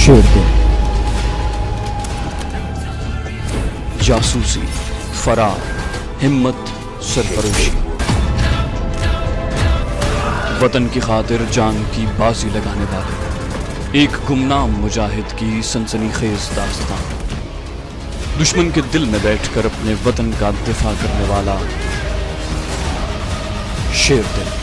शेर दिल, जासूसी, फरार, हिम्मत, सरफरोशी, वतन की खातिर जान की बाजी लगाने वाले एक गुमनाम मुजाहिद की सनसनीखेज दास्तान। दुश्मन के दिल में बैठकर अपने वतन का दिफा करने वाला शेर दिल।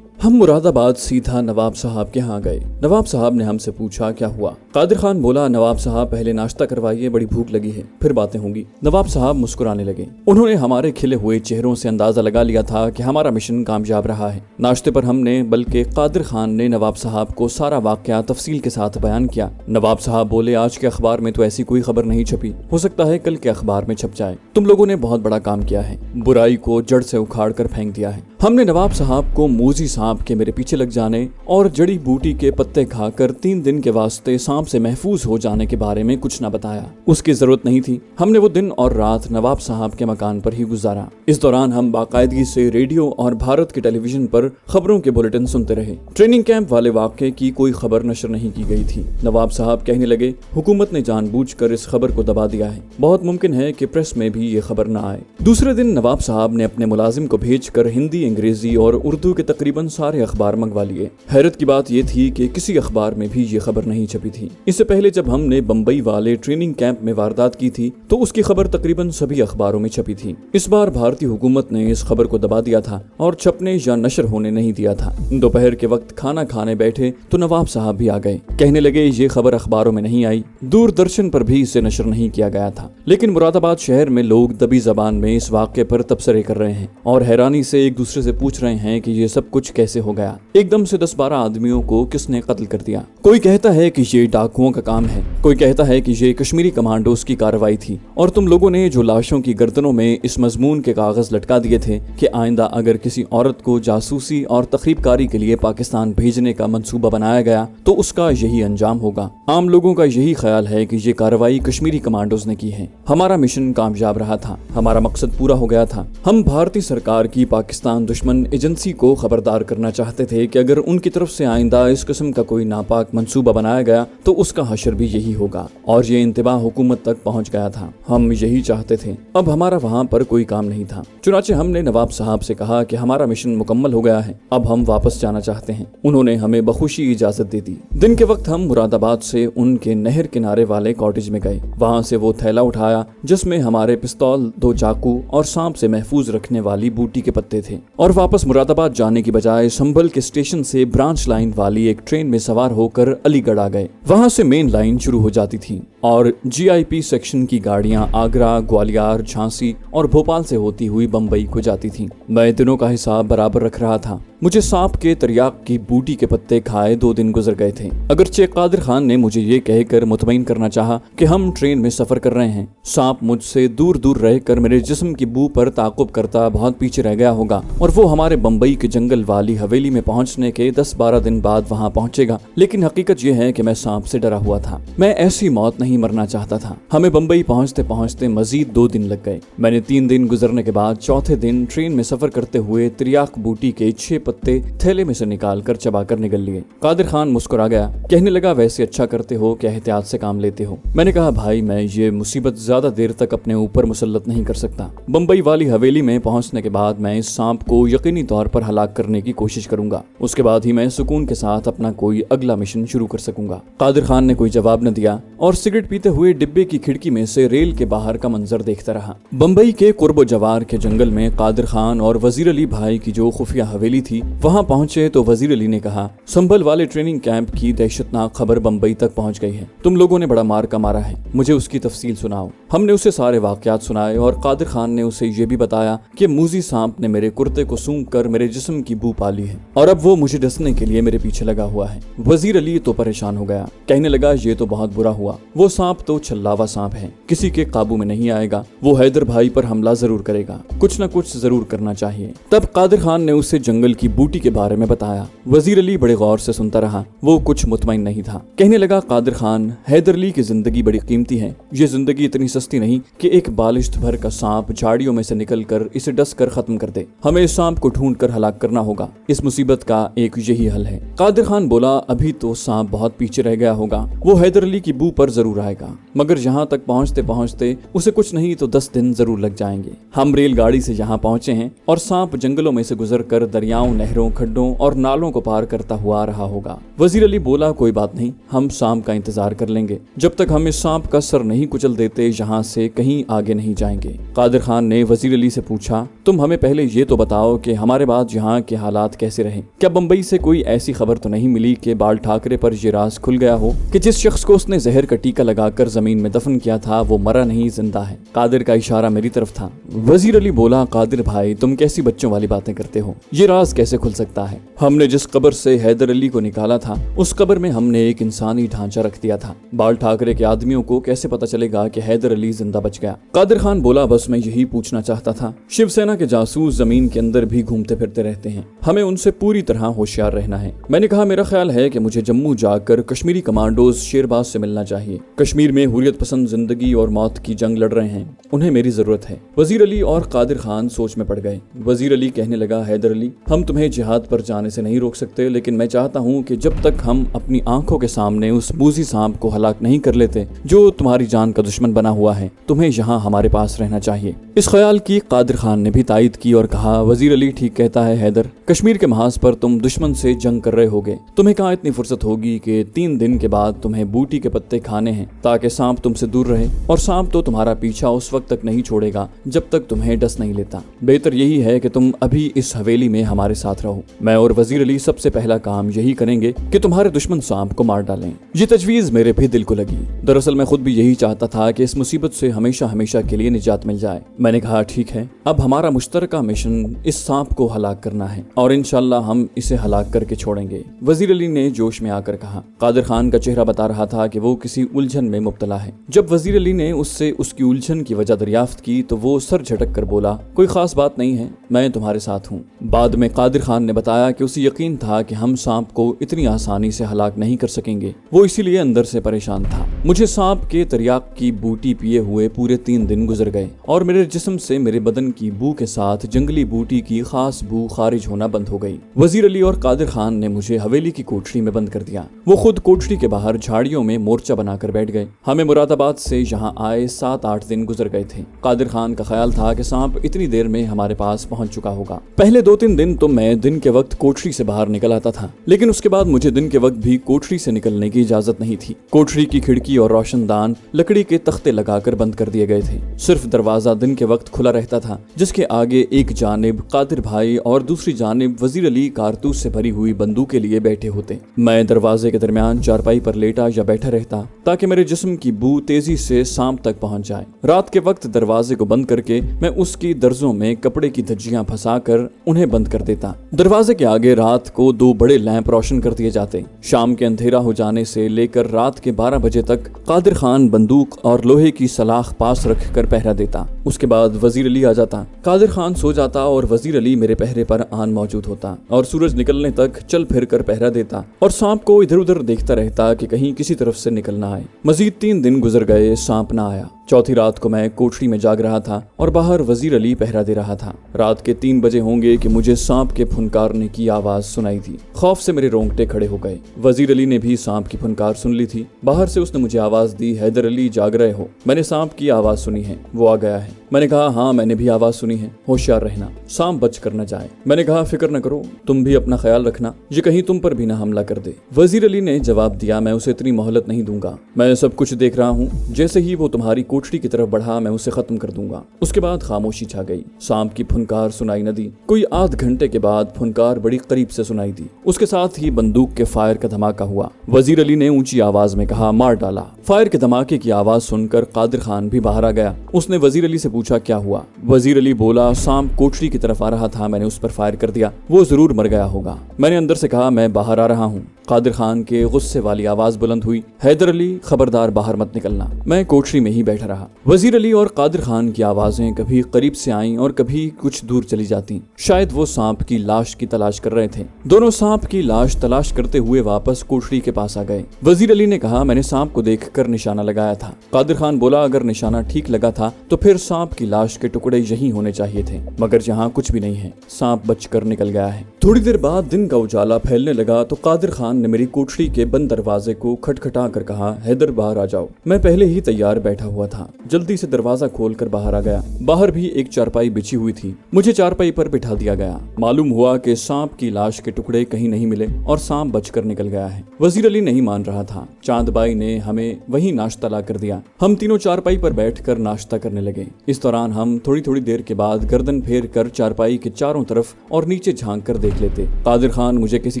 हम मुरादाबाद सीधा नवाब साहब के यहाँ गए। नवाब साहब ने हमसे पूछा क्या हुआ। कादिर खान बोला, नवाब साहब पहले नाश्ता करवाइए, बड़ी भूख लगी है, फिर बातें होंगी। नवाब साहब मुस्कुराने लगे। उन्होंने हमारे खिले हुए चेहरों से अंदाजा लगा लिया था कि हमारा मिशन कामयाब रहा है। नाश्ते पर हमने बल्कि कादिर खान ने नवाब साहब को सारा वाकया तफसील के साथ बयान किया। नवाब साहब बोले, आज के अखबार में तो ऐसी कोई खबर नहीं छपी, हो सकता है कल के अखबार में छप जाए। तुम लोगों ने बहुत बड़ा काम किया है, बुराई को जड़ से उखाड़ कर फेंक दिया है। हमने नवाब साहब को मूजी सांप के मेरे पीछे लग जाने और जड़ी बूटी के पत्ते खाकर 3 दिन के वास्ते सांप से महफूज हो जाने के बारे में कुछ न बताया। उसकी जरूरत नहीं थी। हमने वो दिन और रात नवाब साहब के मकान पर ही गुजारा। इस दौरान हम बाकायदगी से रेडियो और भारत के टेलीविजन पर खबरों के बुलेटिन सुनते रहे। ट्रेनिंग कैंप वाले वाक़े की कोई खबर नशर नहीं की गई थी। नवाब साहब कहने लगे, हुकूमत ने जानबूझकर इस खबर को दबा दिया है, बहुत मुमकिन है कि प्रेस में भी ये खबर न आए। दूसरे दिन नवाब साहब ने अपने मुलाजिम को भेजकर हिंदी, अंग्रेजी और उर्दू के तकरीबन सारे अखबार मंगवा लिए। हैरत की बात यह थी कि किसी अखबार में भी ये खबर नहीं छपी थी। इससे पहले जब हमने बम्बई वाले ट्रेनिंग कैंप में वारदात की थी तो उसकी खबर तकरीबन सभी अखबारों में छपी थी। इस बार भारतीय हुकूमत ने इस खबर को दबा दिया था और छपने या नशर होने नहीं दिया था। दोपहर के वक्त खाना खाने बैठे तो नवाब साहब भी आ गए। कहने लगे, ये खबर अखबारों में नहीं आई, दूरदर्शन पर भी इसे नशर नहीं किया गया था, लेकिन मुरादाबाद शहर में लोग दबी जबान में इस वाक़े पर तबसरे कर रहे हैं और हैरानी से एक दूसरे से पूछ रहे हैं कि ये सब कुछ कैसे हो गया। एकदम से 10-12 आदमियों को किसने कत्ल कर दिया। कोई कहता है कि ये डाकुओं का काम है, कोई कहता है कि ये कश्मीरी कमांडोज की कार्रवाई थी और तुम लोगों ने जो लाशों की गर्दनों में इस मजमून के कागज लटका दिए थे कि आइंदा अगर किसी औरत को जासूसी और तखरीबकारी के लिए पाकिस्तान भेजने का मंसूबा बनाया गया तो उसका यही अंजाम होगा। आम लोगों का यही ख्याल है कि ये कार्रवाई कश्मीरी कमांडोज ने की है। हमारा मिशन कामयाब रहा था, हमारा मकसद पूरा हो गया था। हम भारतीय सरकार की पाकिस्तान दुश्मन एजेंसी को खबरदार करना चाहते थे कि अगर उनकी तरफ से आइंदा इस किस्म का कोई नापाक मंसूबा बनाया गया तो उसका हशर भी यही होगा और ये इंतबाह हुकूमत तक पहुंच गया था। हम यही चाहते थे। अब हमारा वहाँ पर कोई काम नहीं था। चुनाचे हमने नवाब साहब से कहा कि हमारा मिशन मुकम्मल हो गया है, अब हम वापस जाना चाहते हैं। उन्होंने हमें बखुशी इजाजत दे दी। दिन के वक्त हम मुरादाबाद से उनके नहर किनारे वाले कॉटेज में गए। वहाँ से वो थैला उठाया जिसमें हमारे पिस्तौल, 2 चाकू और सांप से महफूज रखने वाली बूटी के पत्ते थे और वापस मुरादाबाद जाने की बजाय संभल के स्टेशन से ब्रांच लाइन वाली एक ट्रेन में सवार होकर अलीगढ़ आ गए। वहां से मेन लाइन शुरू हो जाती थी और GIP सेक्शन की गाड़ियां आगरा, ग्वालियर, झांसी और भोपाल से होती हुई बम्बई को जाती थीं। मैं दिनों का हिसाब बराबर रख रहा था। मुझे सांप के तरियाक की बूटी के पत्ते खाए 2 दिन गुजर गए थे। अगरचे कादिर खान ने मुझे ये कहकर मुतमईन करना चाहा कि हम ट्रेन में सफर कर रहे हैं, सांप मुझसे दूर दूर रहकर मेरे जिस्म की बू पर ताकुब करता बहुत पीछे रह गया होगा और वो हमारे बम्बई के जंगल वाली हवेली में पहुंचने के 10-12 दिन बाद वहां पहुंचेगा। लेकिन हकीकत यह है कि मैं सांप से डरा हुआ था। मैं ऐसी मौत नहीं मरना चाहता था। हमें बम्बई पहुंचते पहुंचते मजीद 2 दिन लग गए। मैंने 3 दिन गुजरने के बाद चौथे दिन ट्रेन में सफर करते हुए त्रियाक बूटी के 6 पत्ते थैले में से निकाल कर चबा कर निगल लिए। कादिर खान मुस्कुरा गया, कहने लगा, वैसे अच्छा करते हो कि एहतियात से काम लेते हो। मैंने कहा, भाई मैं ये मुसीबत ज्यादा देर तक अपने ऊपर मुसल्लत नहीं कर सकता। बम्बई वाली हवेली में पहुंचने के बाद मैं इस सांप को यकीनी तौर पर हलाक करने की कोशिश करूंगा। उसके बाद ही मैं सुकून के साथ अपना कोई अगला मिशन शुरू कर सकूंगा। कादिर खान ने कोई जवाब न दिया और सिगरेट पीते हुए डिब्बे की खिड़की में से रेल के बाहर का मंजर देखता रहा। बम्बई के कुर्ब जवार के जंगल में कादिर खान और वजीर अली भाई की जो खुफिया हवेली थी, वहां पहुंचे तो वजीर अली ने कहा, संभल वाले ट्रेनिंग कैंप की दहशतनाक खबर बम्बई तक पहुंच गई है। तुम लोगों ने बड़ा मार का मारा है, मुझे उसकी तफसील सुनाओ। हमने उसे सारे वाकयात सुनाए और कादिर खान ने उसे ये भी बताया कि मूजी सांप ने मेरे कुर्ते को सूंघ कर मेरे जिस्म की बू पाली है और अब वो मुझे डसने के लिए मेरे पीछे लगा हुआ है। वजीर अली तो परेशान हो गया, कहने लगा, ये तो बहुत बुरा हुआ हुआ। वो सांप तो छल्लावा सांप है, किसी के काबू में नहीं आएगा। वो हैदर भाई पर हमला जरूर करेगा, कुछ न कुछ जरूर करना चाहिए। तब कादिर खान ने उसे जंगल की बूटी के बारे में बताया। वजीर अली बड़े गौर से सुनता रहा, वो कुछ मुतमईन नहीं था। कहने लगा, कादिर खान, हैदर अली की जिंदगी बड़ी कीमती है। ये जिंदगी इतनी सस्ती नहीं कि एक बालिश्त भर का सांप झाड़ियों में से निकल कर इसे डस कर खत्म कर दे। हमें इस सांप को ढूंढ कर हलाक करना होगा। इस मुसीबत का एक यही हल है। कादिर खान बोला, अभी तो सांप बहुत पीछे रह गया होगा, वो हैदर अली की बू पर जरूर आएगा, मगर यहाँ तक पहुँचते पहुँचते उसे कुछ नहीं तो 10 दिन जरूर लग जाएंगे। हम रेलगाड़ी से यहाँ पहुँचे हैं और सांप जंगलों में से गुजर कर दरियाओं, नहरों, खड्डों और नालों को पार करता हुआ आ रहा होगा। वजीर अली बोला, कोई बात नहीं, हम सांप का इंतजार कर लेंगे। जब तक हम इस सांप का सर नहीं कुचल देते, यहाँ से कहीं आगे नहीं जाएंगे। कादिर खान ने वजीर अली से पूछा, तुम हमें पहले ये तो बताओ कि हमारे बाद यहाँ के हालात कैसे रहे? क्या बम्बई से कोई ऐसी खबर तो नहीं मिली कि बाल ठाकरे पर ये राज खुल गया हो कि जिस शख्स को उसने जहर का टीका लगाकर जमीन में दफन किया था वो मरा नहीं, जिंदा है? कादिर का इशारा मेरी तरफ था। वजीर अली बोला, कादिर भाई, तुम कैसी बच्चों वाली बातें करते हो? ये राज कैसे खुल सकता है? हमने जिस कब्र से हैदर अली को निकाला था उस कब्र में हमने एक इंसानी ढांचा रख दिया था। बाल ठाकरे के आदमियों को कैसे पता चलेगा कि हैदर अली जिंदा बच गया? कादिर खान बोला, बस मैं यही पूछना चाहता था। शिवसेना के जासूस जमीन के अंदर भी घूमते फिरते रहते हैं, हमें उनसे पूरी तरह होशियार रहना है। मैंने कहा, मेरा ख्याल है कि मुझे जम्मू जाकर कश्मीरी कमांडोज शेरबाज से मिलना चाहिए। कश्मीर में हुर्रियत पसंद जिंदगी और मौत की जंग लड़ रहे हैं, उन्हें मेरी जरूरत है। वजीर अली और कादिर खान सोच में पड़ गए। वजीर अली कहने लगा, हैदर अली, हम तुम्हें जिहाद पर जाने से नहीं रोक सकते, लेकिन मैं चाहता हूँ कि जब तक हम अपनी आंखों के सामने उस मूजी सांप को हलाक नहीं कर लेते जो तुम्हारी जान का दुश्मन बना हुआ है, तुम्हें यहाँ हमारे पास रहना चाहिए। इस ख्याल की कादिर खान ने भी तायद की और कहा, वजीर अली ठीक कहता है हैदर, कश्मीर के महाज पर तुम दुश्मन से जंग कर रहे होगे, तुम्हें कहाँ इतनी फुर्सत होगी कि 3 दिन के बाद तुम्हें बूटी के पत्ते खाने हैं ताकि सांप तुमसे दूर रहे, और सांप तो तुम्हारा पीछा उस वक्त तक नहीं छोड़ेगा जब तक तुम्हें डस नहीं लेता। बेहतर यही है कि तुम अभी इस हवेली में हमारे साथ रहो। मैं और वजीर अली सबसे पहला काम यही करेंगे कि तुम्हारे दुश्मन सांप को मार डालें। ये तजवीज मेरे भी दिल को लगी। दरअसल मैं खुद भी यही चाहता था कि इस मुसीबत से हमेशा हमेशा के लिए निजात मिल जाए। मैंने कहा, ठीक है, अब हमारा मुश्तरका मिशन इस सांप को हलाक करना है और इंशाल्लाह हम इसे हलाक करके छोड़ेंगे। वजीर अली ने जोश में आकर कहा। कादिर खान का चेहरा बता रहा था कि वो किसी उलझन में मुब्तला है। जब वजीर अली ने उससे उसकी उलझन की वजह दरियाफ्त की तो वो सर झटक कर बोला, कोई खास बात नहीं है, मैं तुम्हारे साथ हूँ। बाद में कादिर खान ने बताया कि उसे यकीन था कि हम सांप को इतनी आसानी से हलाक नहीं कर सकेंगे, वो इसीलिए अंदर से परेशान था। मुझे सांप के तरियाक की बूटी पिए हुए पूरे 3 दिन गुजर गए और मेरे जिस्म से मेरे बदन की बू के साथ जंगली बूटी की खास बू खारिज होना बंद हो गई। वजीर अली और कादिर खान ने मुझे हवेली की कोठरी में बंद कर दिया। वो खुद कोठरी के बाहर झाड़ियों में मोर्चा बनाकर बैठ गए। हमें मुरादाबाद से यहाँ आए 7-8 दिन गुजर गए थे। कादिर खान का ख्याल था कि सांप इतनी देर में हमारे पास पहुंच चुका होगा। पहले 2-3 दिन तो मैं दिन के वक्त कोठरी से बाहर निकल आता था, लेकिन उसके बाद मुझे दिन के वक्त भी कोठरी से निकलने की इजाजत नहीं थी। कोठरी की खिड़की और रोशनदान लकड़ी के तख्ते लगाकर बंद कर दिए गए थे। सिर्फ दरवाजा दिन के वक्त खुला रहता था, जिसके आगे एक जानिब कादिर भाई और दूसरी जानिब वजीर अली कारतूस से भरी हुई बंदूकें लिए बैठे होते। मैं दरवाजे के दरमियान चारपाई पर लेटा या बैठा रहता ताकि मेरे जिस्म की बू तेजी से सांप तक पहुंच जाए। रात के वक्त दरवाजे को बंद करके मैं उसकी दर्जों में कपड़े की धज्जियां फंसाकर उन्हें बंद कर देता। दरवाजे के आगे रात को 2 बड़े लैंप रोशन कर दिए जाते। शाम के अंधेरा हो जाने से लेकर रात के 12 बजे तक कादिर खान बंदूक और लोहे की सलाख पास रख कर पहरा देता। उसके बाद वजीर अली आ जाता। कादिर खान सो जाता और वजीर अली मेरे पहरे पर आन मौजूद होता और सूरज निकलने तक चल फिर कर पहरा देता और सांप को इधर उधर देखता रहता कि कहीं किसी तरफ से निकल ना आए। मजीद 3 दिन गुजर गए, सांप ना आया। चौथी रात को मैं कोठरी में जाग रहा था और बाहर वजीर अली पहरा दे रहा था। रात के 3 बजे होंगे कि मुझे सांप के फुनकारने की आवाज सुनाई दी। खौफ से मेरे रोंगटे खड़े हो गए। वजीर अली ने भी सांप की फुनकार सुन ली थी। बाहर से उसने मुझे आवाज दी, हैदर अली जाग रहे हो? मैंने सांप की आवाज सुनी है, वो आ गया है। मैंने कहा, हाँ मैंने भी आवाज सुनी है, होशियार रहना, सांप बच कर न जाए। मैंने कहा, फिक्र न करो, तुम भी अपना ख्याल रखना, ये कहीं तुम पर भी न हमला कर दे। वजीर अली ने जवाब दिया, मैं उसे इतनी मोहलत नहीं दूंगा, मैं सब कुछ देख रहा हूँ, जैसे ही वो तुम्हारी कोठरी की तरफ बढ़ा मैं उसे खत्म कर दूंगा। उसके बाद खामोशी छा गई। सांप की फुनकार सुनाई न दी। कोई आध घंटे के बाद फुनकार बड़ी करीब से सुनाई दी। उसके साथ ही बंदूक के फायर का धमाका हुआ। वजीर अली ने ऊंची आवाज में कहा, मार डाला, फायर के धमाके की आवाज सुनकर कादिर खान भी बाहर आ गया। उसने वजीर अली से पूछा क्या हुआ। वजीर अली बोला सांप कोठरी की तरफ आ रहा था, मैंने उस पर फायर कर दिया, वो जरूर मर गया होगा। मैंने अंदर से कहा मैं बाहर आ रहा हूँ। कादिर खान के गुस्से वाली आवाज बुलंद हुई, हैदर अली खबरदार बाहर मत निकलना। मैं कोठरी में ही बैठा रहा। वजीर अली और कादिर खान की आवाजें कभी करीब से आईं और कभी कुछ दूर चली जाती। शायद वो सांप की लाश की तलाश कर रहे थे। दोनों सांप की लाश तलाश करते हुए वापस कोठरी के पास आ गए। वजीर अली ने कहा मैंने सांप को देखकर निशाना लगाया था। कादिर खान बोला अगर निशाना ठीक लगा था तो फिर सांप की लाश के टुकड़े यहीं होने चाहिए थे, मगर यहाँ कुछ भी नहीं है, सांप बचकर निकल गया है। थोड़ी देर बाद दिन का उजाला फैलने लगा तो कादिर खान ने मेरी कोठरी के बंद दरवाजे को खटखटा कर कहा हैदर बाहर आ जाओ। मैं पहले ही तैयार बैठा हुआ था, जल्दी से दरवाजा खोलकर बाहर आ गया। बाहर भी एक चारपाई बिछी हुई थी, मुझे चारपाई पर बिठा दिया गया। मालूम हुआ कि सांप की लाश के टुकड़े कहीं नहीं मिले और सांप बचकर निकल गया है। वजीर अली नहीं मान रहा था। चांदबाई ने हमें वहीं नाश्ता ला कर दिया। हम तीनों चारपाई पर बैठकर नाश्ता करने लगे। इस दौरान हम थोड़ी थोड़ी देर के बाद गर्दन फेर कर चारपाई के चारों तरफ और नीचे झांक कर देख लेते। कादिर खान मुझे किसी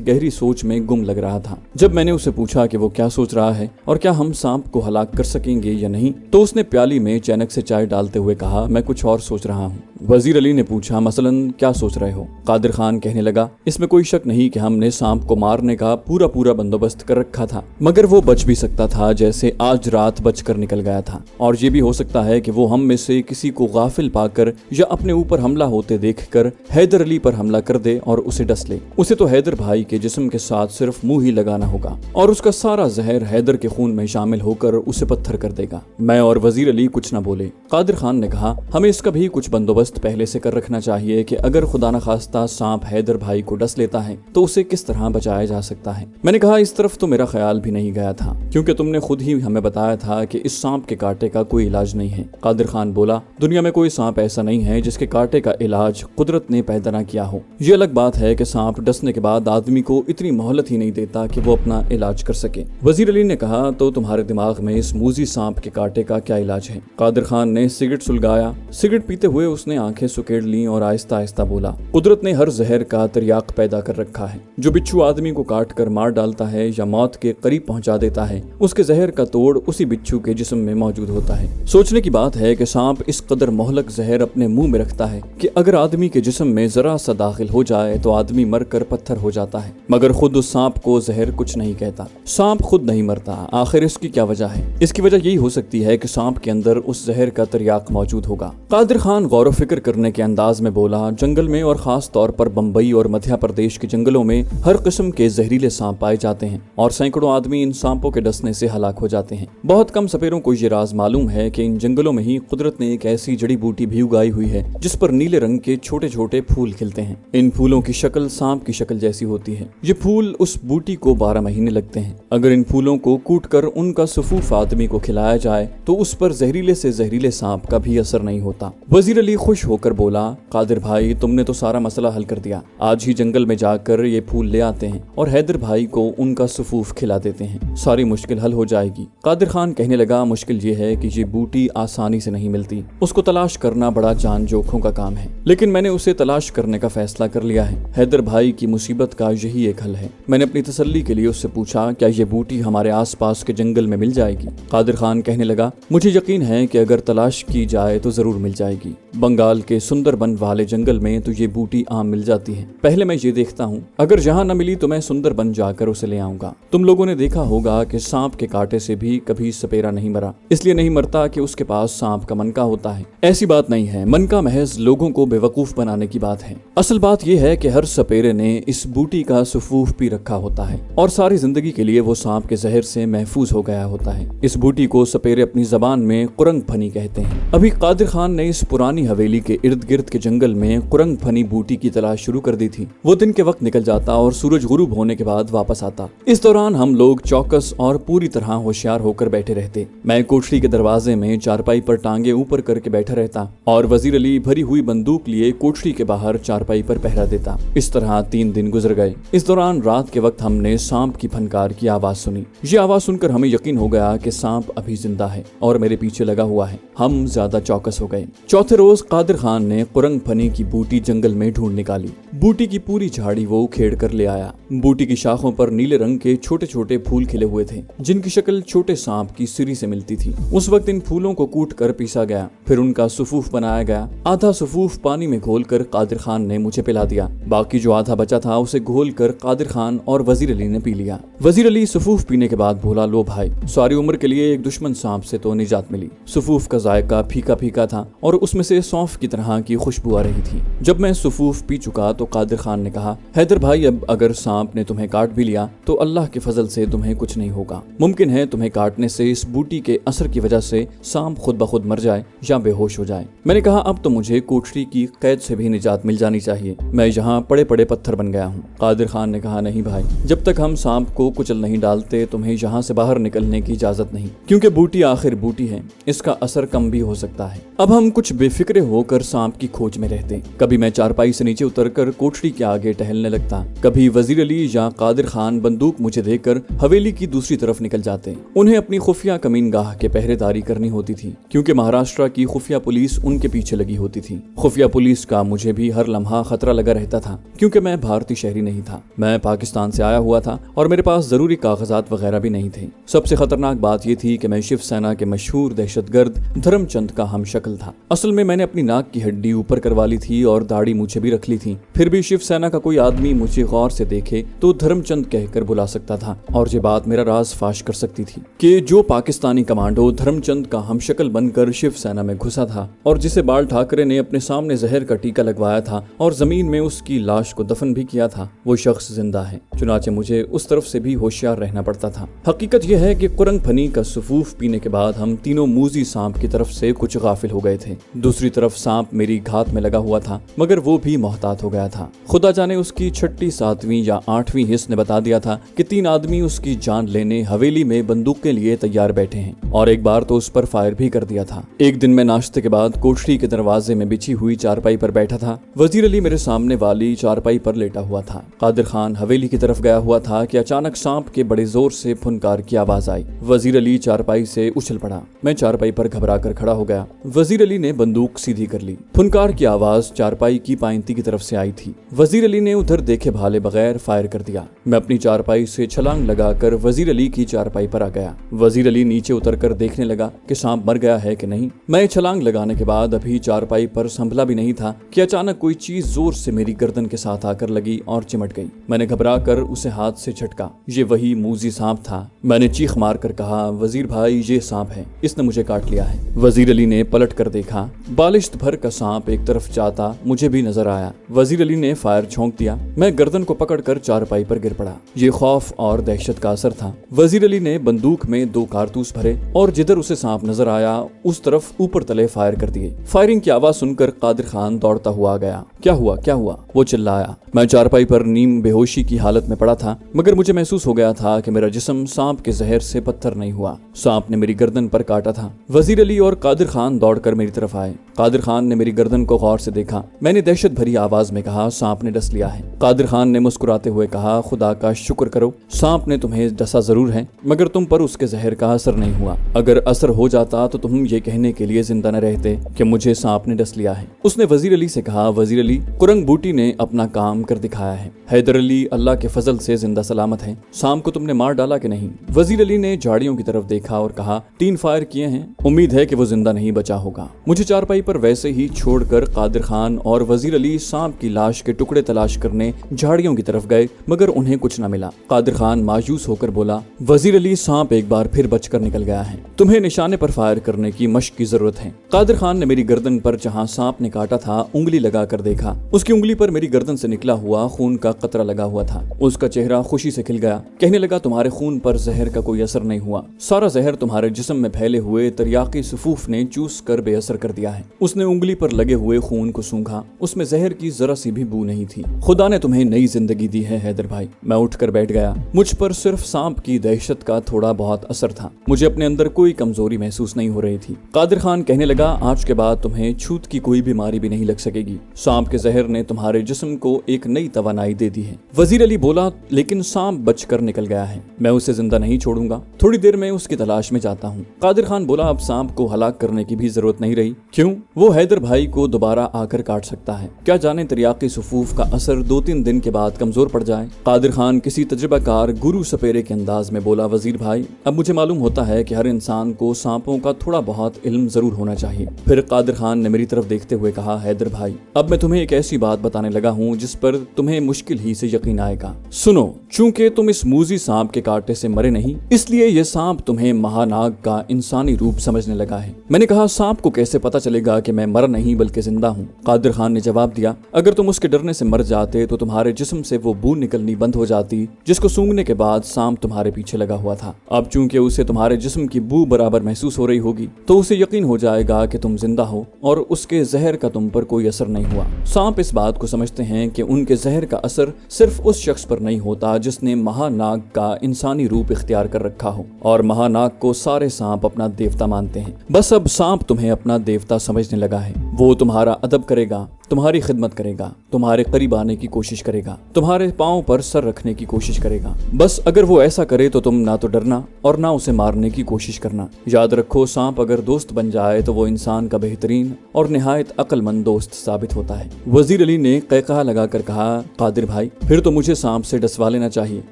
गहरी सोच में गुम लग रहा था। जब मैंने उसे पूछा कि वो क्या सोच रहा है और क्या हम सांप को हलाक कर सकेंगे या नहीं, तो उसने प्याली में चैनक से चाय डालते हुए कहा मैं कुछ और सोच रहा हूँ। वजीर अली ने पूछा मसलन क्या सोच रहे हो। कादिर खान कहने लगा इसमें कोई शक नहीं कि हमने सांप को मारने का पूरा बंदोबस्त कर रखा था, मगर वो बच भी सकता था जैसे आज रात बचकर निकल गया था। और ये भी हो सकता है कि वो हम में से किसी को गाफिल पाकर या अपने ऊपर हमला होते देखकर हैदर अली पर हमला कर दे और उसे डस ले। उसे तो हैदर भाई के जिस्म के साथ सिर्फ मुंह ही लगाना होगा और उसका सारा जहर हैदर के खून में शामिल होकर उसे पत्थर कर देगा। मैं और वजीर अली कुछ न बोले। कादिर खान ने कहा हमें इसका भी कुछ बंदोबस्त पहले से कर रखना चाहिए कि अगर खुदा न खास्ता सांप हैदर भाई को डस लेता है तो उसे किस तरह बचाया जा सकता है। मैंने कहा इस तरफ तो मेरा ख्याल भी नहीं गया था, क्योंकि तुमने खुद ही हमें बताया था कि इस सांप के कांटे का कोई इलाज नहीं है। कादिर खान बोला दुनिया में कोई सांप ऐसा नहीं है जिसके कांटे का इलाज कुदरत ने पैदा न किया हो। ये अलग बात है कि सांप डसने के बाद आदमी को इतनी मोहलत ही नहीं देता कि वो अपना इलाज कर सके। वजीर अली ने कहा तो तुम्हारे दिमाग में इस मूजी सांप के कांटे का क्या इलाज है। कादिर खान ने सिगरेट सुलगाया। सिगरेट पीते हुए उसने आंखें सुकेड़ ली और आहिस्ता आहिस्ता बोला कुदरत ने हर जहर का तिर्याक पैदा कर रखा है। जो बिच्छू आदमी को काट कर मार डालता है या मौत के करीब पहुंचा देता है, उसके जहर का तोड़ उसी बिच्छू के जिस्म में मौजूद होता है। सोचने की बात है कि सांप इस कदर मोहलक जहर अपने मुंह में रखता है कि अगर आदमी के जिस्म में जरा सा दाखिल हो जाए तो आदमी मर कर पत्थर हो जाता है, मगर खुद उस सांप को जहर कुछ नहीं कहता। सांप खुद नहीं मरता। आखिर इसकी क्या वजह है? इसकी वजह यही हो सकती है कि सांप के अंदर उस जहर का तिर्याक मौजूद होगा। कादिर खान गौर फिक्र करने के अंदाज में बोला जंगल में और खास तौर पर बम्बई और मध्य प्रदेश के जंगलों में हर किस्म के जहरीले सांप पाए जाते हैं और सैकड़ों आदमी इन सांपों के डसने से हलाक हो जाते हैं। बहुत कम सपेरों को ये राज मालूम है कि इन जंगलों में ही कुदरत ने एक ऐसी जड़ी बूटी भी उगाई हुई है जिस पर नीले रंग के छोटे छोटे फूल खिलते हैं। इन फूलों की शक्ल सांप की शक्ल जैसी होती है। ये फूल उस बूटी को 12 महीने लगते हैं। अगर इन फूलों को कूट कर उनका सफूफ आदमी को खिलाया जाए तो उस पर जहरीले से जहरीले सांप का भी असर नहीं होता। वजीर अली खुश होकर बोला कादिर भाई तुमने तो सारा मसला हल कर दिया। आज ही जंगल में जाकर ये फूल ले आते हैं और हैदर भाई को उनका सफूफ खिला देते हैं, सारी मुश्किल हल हो जाएगी। कादिर खान कहने लगा मुश्किल ये है कि ये बूटी आसानी से नहीं मिलती, उसको तलाश करना बड़ा जान जोखों का काम है, लेकिन मैंने उसे तलाश करने का फैसला कर लिया है। हैदर भाई की मुसीबत का यही एक हल है। मैंने अपनी तसल्ली के लिए उससे पूछा क्या ये बूटी हमारे आसपास के जंगल में मिल जाएगी। कादिर खान कहने लगा मुझे यकीन है कि अगर तलाश की जाए तो जरूर मिल जाएगी। बंगाल के सुंदरबन वाले जंगल में तो ये बूटी आम मिल जाती है। पहले मैं ये देखता हूँ, अगर जहाँ न मिली तो मैं सुंदरबन जाकर उसे ले आऊंगा। तुम लोगों ने देखा होगा कि सांप के कांटे से भी कभी सपेरा नहीं मरा, इसलिए नहीं मरता कि उसके पास सांप का मनका होता है। ऐसी बात नहीं है, मनका महज लोगों को बेवकूफ बनाने की बात है। असल बात यह है कि हर सपेरे ने इस बूटी का सफूफ भी रखा होता है और सारी जिंदगी के लिए वो सांप के जहर से महफूज हो गया होता है। इस बूटी को सपेरे अपनी जबान में कुरंग फनी कहते हैं। अभी कादिर खान ने इस पुरानी हवेली के इर्द गिर्द के जंगल में कुरंग फनी बूटी की तलाश शुरू कर दी थी। वो दिन के वक्त निकल जाता और सूरज गुरूब होने के बाद वापस आता। इस दौरान हम लोग चौकस और पूरी तरह होशियार होकर बैठे रहते। मैं कोठरी के दरवाजे में चारपाई पर टांगे ऊपर करके बैठा रहता और वजीर अली भरी हुई बंदूक लिए कोठरी के बाहर चारपाई पर पहरा देता। इस तरह 3 दिन गुजर गए। इस दौरान रात के वक्त हमने सांप की फनकार की आवाज सुनी। ये आवाज सुनकर हमें यकीन हो गया कि सांप अभी जिंदा है और मेरे पीछे लगा हुआ है। हम ज्यादा चौकस हो गए। चौथे रोज قادر خان نے قرنگ پھنی کی بوٹی جنگل میں ڈھونڈ نکالی۔ بوٹی کی پوری جھاڑی وہ کھیڑ کر لے آیا۔ بوٹی کی شاخوں پر نیلے رنگ کے چھوٹے چھوٹے پھول کھلے ہوئے تھے جن کی شکل چھوٹے سانپ کی سری سے ملتی تھی۔ اس وقت ان پھولوں کو کوٹ کر پیسا گیا، پھر ان کا صفوف بنایا گیا۔ آدھا صفوف پانی میں گھول کر قادر خان نے مجھے پلا دیا، باقی جو آدھا بچا تھا اسے گھول کر قادر خان اور وزیر علی نے پی لیا۔ وزیر علی صفوف پینے کے بعد بولا، لو بھائی، ساری عمر کے لیے ایک دشمن سانپ سے تو نجات ملی۔ صفوف کا ذائقہ پھیکا پھیکا تھا اور اس میں سے سونف کی طرح کی خوشبو آ رہی تھی۔ جب میں صفوف پی چکا تو قادر خان نے کہا، حیدر بھائی، اب اگر سانپ نے تمہیں کاٹ بھی لیا تو اللہ کے فضل سے تمہیں کچھ نہیں ہوگا۔ ممکن ہے تمہیں کاٹنے سے اس بوٹی کے اثر کی وجہ سے سانپ خود بخود مر جائے یا بے ہوش ہو جائے۔ میں نے کہا، اب تو مجھے کوٹری کی قید سے بھی نجات مل جانی چاہیے، میں یہاں پڑے پڑے پتھر بن گیا ہوں۔ قادر خان نے کہا، نہیں بھائی، جب تک ہم سانپ کو کچل نہیں ڈالتے تمہیں یہاں سے باہر نکلنے کی اجازت نہیں، کیونکہ بوٹی آخر بوٹی ہے، اس کا اثر کم بھی ہو سکتا ہے۔ اب ہم کچھ بے فکرے ہو کر سانپ کی کھوج میں رہتے، کبھی میں چارپائی سے نیچے اتر کر کوٹری کے آگے ٹہلنے لگتا، کبھی وزیر علی یا قادر خان بندوق مجھے دے کر حویلی کی دوسری طرف نکل جاتے۔ انہیں اپنی خفیہ کمین گاہ کے پہرے داری کرنی ہوتی تھی، کیونکہ مہاراشٹر کی خفیہ پولیس ان کے پیچھے لگی ہوتی تھی۔ خفیہ پولیس کا مجھے بھی ہر لمحہ خطرہ لگا رہتا تھا، کیونکہ میں بھارتی شہری نہیں تھا، میں پاکستان سے آیا ہوا تھا اور میرے پاس ضروری کاغذات وغیرہ بھی نہیں تھے۔ سب سے خطرناک بات یہ تھی کہ میں شیو سینا کے مشہور دہشت گرد دھرم چند کا ہم شکل تھا۔ اصل میں نے اپنی ناک کی ہڈی اوپر کروا لی تھی اور داڑھی مجھے بھی رکھ لی تھی، پھر بھی شیو سینا کا کوئی آدمی مجھے غور سے دیکھے تو دھرم چند کہہ کر بلا سکتا تھا، اور یہ بات میرا راز فاش کر سکتی تھی کہ جو پاکستانی کمانڈو دھرم چند کا ہم شکل بن کر شیو سینا میں گھسا تھا اور جسے بال ٹھاکرے نے اپنے سامنے زہر کا ٹیکا لگوایا تھا اور زمین میں اس کی لاش کو دفن بھی کیا تھا، وہ شخص زندہ ہے۔ چنانچہ مجھے اس طرف سے بھی ہوشیار رہنا پڑتا تھا۔ حقیقت یہ ہے کہ قرنگ پھنی کا صفوف پینے کے بعد ہم تینوں موذی سانپ کی طرف سے کچھ غافل ہو گئے تھے۔ دوسری طرف سانپ میری گھات میں لگا ہوا تھا، مگر وہ بھی محتاط ہو گیا تھا۔ خدا جانے اس کی 6، 7 یا 8ویں حص نے بتا دیا تھا کہ 3 آدمی اس کی جان لینے حویلی میں بندوق کے لیے تیار بیٹھے ہیں، اور ایک بار تو اس پر فائر بھی کر دیا تھا۔ ایک دن میں ناشتے کے بعد کوٹری کے دروازے میں بچھی ہوئی چارپائی پر بیٹھا تھا۔ وزیر علی میرے سامنے والی چارپائی پر لیٹا ہوا تھا۔ قادر خان حویلی کی طرف گیا ہوا تھا کہ اچانک سانپ کے بڑے زور سے پھنکار کی آواز آئی۔ وزیر علی چارپائی سے اچھل پڑا۔ میں چارپائی پر گھبرا کر کھڑا ہو گیا۔ وزیر علی نے بندوق سیدھی کر لی۔ پھنکار کی آواز چارپائی کی پائنتی کی طرف سے آئی تھی۔ وزیر علی نے ادھر دیکھے بھالے بغیر فائر کر دیا۔ میں اپنی چارپائی سے چھلانگ لگا کر وزیر علی کی چارپائی پر آ گیا۔ وزیر علی نیچے اتر کر دیکھنے لگا کہ سانپ مر گیا ہے کہ نہیں۔ میں چھلانگ لگانے کے بعد ابھی چارپائی پر سنبھلا بھی نہیں تھا کہ اچانک کوئی چیز زور سے میری گردن کے ساتھ آ کر لگی اور چمٹ گئی۔ میں نے گھبرا کر اسے ہاتھ سے جھٹکا۔ یہ وہی موذی سانپ تھا۔ میں نے چیخ مار کر کہا، وزیر بھائی، یہ سانپ ہے، اس نے مجھے کاٹ لیا ہے۔ وزیر علی نے پلٹ کر دیکھا۔ بالشت بھر کا سانپ ایک طرف جاتا مجھے بھی نظر آیا۔ وزیر علی نے فائر چھونک دیا۔ میں گردن کو پکڑ کر چارپائی پر گر پڑا۔ یہ خوف اور دہشت کا اثر تھا۔ وزیر علی نے بندوق میں 2 کارتوس بھرے اور جدھر اسے سانپ نظر آیا اس طرف اوپر تلے فائر کر دیے۔ فائرنگ کی آواز سن کر قادر خان دوڑتا ہوا گیا۔ کیا ہوا کیا ہوا؟ وہ چلایا۔ میں چارپائی پر نیم بے ہوشی کی حالت میں پڑا تھا، مگر مجھے محسوس ہو گیا تھا کہ میرا جسم سانپ کے زہر سے پتھر نہیں ہوا۔ سانپ نے میری گردن پر کاٹا تھا۔ وزیر علی اور قادر خان دوڑ کر میری طرف آئے۔ قادر خان نے میری گردن کو غور سے دیکھا۔ میں نے دہشت بھری آواز میں کہا، سانپ نے ڈس لیا ہے۔ قادر خان نے مسکراتے ہوئے کہا، خدا کا شکر کرو، سانپ نے تمہیں ڈسا ضرور ہے، مگر تم پر اس کے زہر کا اثر نہیں ہوا۔ اگر اثر ہو جاتا تو تم یہ کہنے کے لیے زندہ نہ رہتے کہ مجھے سانپ نے ڈس لیا ہے۔ اس نے وزیر علی سے کہا، وزیر علی، قرنگ بوٹی نے اپنا کام کر دکھایا ہے۔ حیدر علی اللہ کے فضل سے زندہ سلامت ہے۔ سانپ کو تم نے مار ڈالا کہ نہیں؟ وزیر علی نے جھاڑیوں کی طرف دیکھا اور کہا، 3 فائر کیے ہیں، امید ہے کہ وہ زندہ نہیں بچا ہوگا۔ مجھے چارپائی پر ویسے ہی چھوڑ کر قادر خان اور وزیر علی سانپ کی لاش کے ٹکڑے تلاش کرنے جھاڑیوں کی طرف گئے، مگر انہیں کچھ نہ ملا۔ قادر خان مایوس ہو کر بولا، وزیر علی، سانپ ایک بار پھر بچ کر نکل گیا ہے، تمہیں نشانے پر فائر کرنے کی مشق کی ضرورت ہے۔ قادر خان نے میری گردن پر جہاں سانپ نے کاٹا تھا انگلی لگا کر دیکھا۔ اس کی انگلی پر میری گردن سے نکلا ہوا خون کا قطرہ لگا ہوا تھا۔ اس کا چہرہ خوشی سے کھل گیا، کہنے لگا، تمہارے خون پر زہر کا کوئی اثر نہیں ہوا، سارا زہر تمہارے جسم میں پھیلے ہوئے تریاقی صفوف نے چوس کر بے اثر کر دیا ہے۔ اس نے انگلی پر لگے ہوئے خون کو سونگھا، اس میں زہر کی ذرا سی بھی بو نہیں تھی۔ خدا نے تمہیں نئی زندگی دی ہے حیدر بھائی۔ میں اٹھ کر بیٹھ گیا۔ مجھ پر صرف سانپ کی دہشت کا تھوڑا بہت اثر تھا، مجھے اپنے اندر کوئی کمزوری محسوس نہیں ہو رہی تھی۔ قادر خان کہنے لگا، آج کے بعد تمہیں چھوت کی کوئی بیماری بھی نہیں لگ سکے گی، سانپ کے زہر نے تمہارے جسم کو ایک نئی توانائی دے دی ہے۔ وزیر علی بولا، لیکن سانپ بچ کر نکل گیا ہے، میں اسے زندہ نہیں چھوڑوں گا، تھوڑی دیر میں اس کی تلاش میں جاتا ہوں۔ قادر خان بولا، اب سانپ کو ہلاک کرنے کی بھی ضرورت نہیں رہی۔ کیوں؟ वो हैदर भाई को दोबारा आकर काट सकता है। क्या जाने तिर्याकी सुफूफ का असर 2-3 दिन के बाद कमजोर पड़ जाए। कादिर खान किसी तजुर्बाकार गुरु सपेरे के अंदाज में बोला, वजीर भाई अब मुझे मालूम होता है कि हर इंसान को सांपों का थोड़ा बहुत इल्म जरूर होना चाहिए। फिर कादिर खान ने मेरी तरफ देखते हुए कहा, हैदर भाई अब मैं तुम्हें एक ऐसी बात बताने लगा हूँ जिस पर तुम्हें मुश्किल ही से यकीन आएगा। सुनो, चूंकि तुम इस मूजी सांप के कांटे से मरे नहीं, इसलिए ये सांप तुम्हें महानाग का इंसानी रूप समझने लगा है। मैंने कहा, सांप को कैसे पता चलेगा कि मैं मरा नहीं बल्कि जिंदा हूँ? कादिर खान ने जवाब दिया, अगर तुम उसके डरने से मर जाते तो तुम्हारे जिस्म से वो बू निकलनी बंद हो जाती जिसको सूंघने के बाद सांप तुम्हारे पीछे लगा हुआ था। अब चूंकि उसे तुम्हारे जिस्म की बू बराबर महसूस हो रही होगी तो उसे यकीन हो जाएगा कि तुम जिंदा हो और उसके जहर का तुम पर कोई असर नहीं हुआ। सांप इस बात को समझते हैं कि उनके जहर का असर सिर्फ उस शख्स पर नहीं होता जिसने महानाग का इंसानी रूप इख्तियार कर रखा हो, और महानाग को सारे सांप अपना देवता मानते हैं। बस अब सांप तुम्हें अपना देवता समझने लगा है। वो तुम्हारा अदब करेगा, तुम्हारी खिदमत करेगा, तुम्हारे करीब आने की कोशिश करेगा, तुम्हारे पांव पर सर रखने की कोशिश करेगा। बस अगर वो ऐसा करे तो तुम ना तो डरना और ना उसे मारने की कोशिश करना। याद रखो, सांप अगर दोस्त बन जाए तो वो इंसान का बेहतरीन और निहायत अक्लमंद दोस्त साबित होता है। वजीर अली ने कैकहा लगाकर कहा, कादिर भाई फिर तो मुझे सांप से डसवा लेना चाहिए,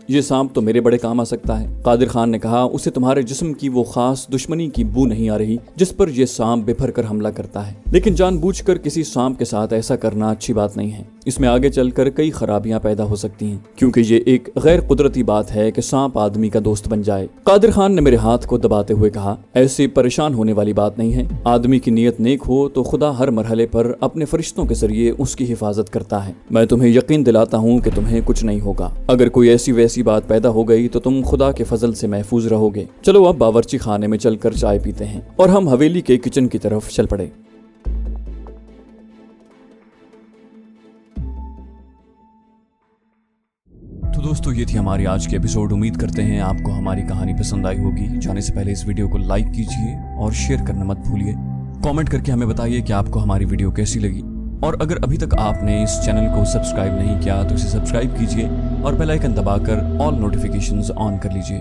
ये सांप तो मेरे बड़े काम आ सकता है। कादिर खान ने कहा, उसे तुम्हारे जिस्म की वो खास दुश्मनी की बू नहीं आ रही जिस पर यह सांप बेफर कर हमला करता है, लेकिन जानबूझकर किसी सांप के साथ ऐसा करना अच्छी बात नहीं है। इसमें आगे चलकर कई खराबियां पैदा हो सकती हैं, क्योंकि ये एक गैर कुदरती बात है कि सांप आदमी का दोस्त बन जाए। कादिर खान ने मेरे हाथ को दबाते हुए कहा, ऐसी परेशान होने वाली बात नहीं है। आदमी की नीयत नेक हो तो खुदा हर मरहले पर अपने फरिश्तों के जरिए उसकी हिफाजत करता है। मैं तुम्हें यकीन दिलाता हूँ कि तुम्हें कुछ नहीं होगा। अगर कोई ऐसी वैसी बात पैदा हो गई तो तुम खुदा के फजल से महफूज रहोगे। चलो अब बावर्ची खाने में चलकर चाय पीते हैं। और हम हवेली के किचन की तरफ चल पड़े। तो दोस्तों, ये थी हमारी आज की एपिसोड। उम्मीद करते हैं आपको हमारी कहानी पसंद आई होगी। जाने से पहले इस वीडियो को लाइक कीजिए और शेयर करना मत भूलिए। कमेंट करके हमें बताइए कि आपको हमारी वीडियो कैसी लगी, और अगर अभी तक आपने इस चैनल को सब्सक्राइब नहीं किया तो इसे सब्सक्राइब कीजिए और बेल आइकन दबाकर ऑल नोटिफिकेशंस ऑन कर लीजिए।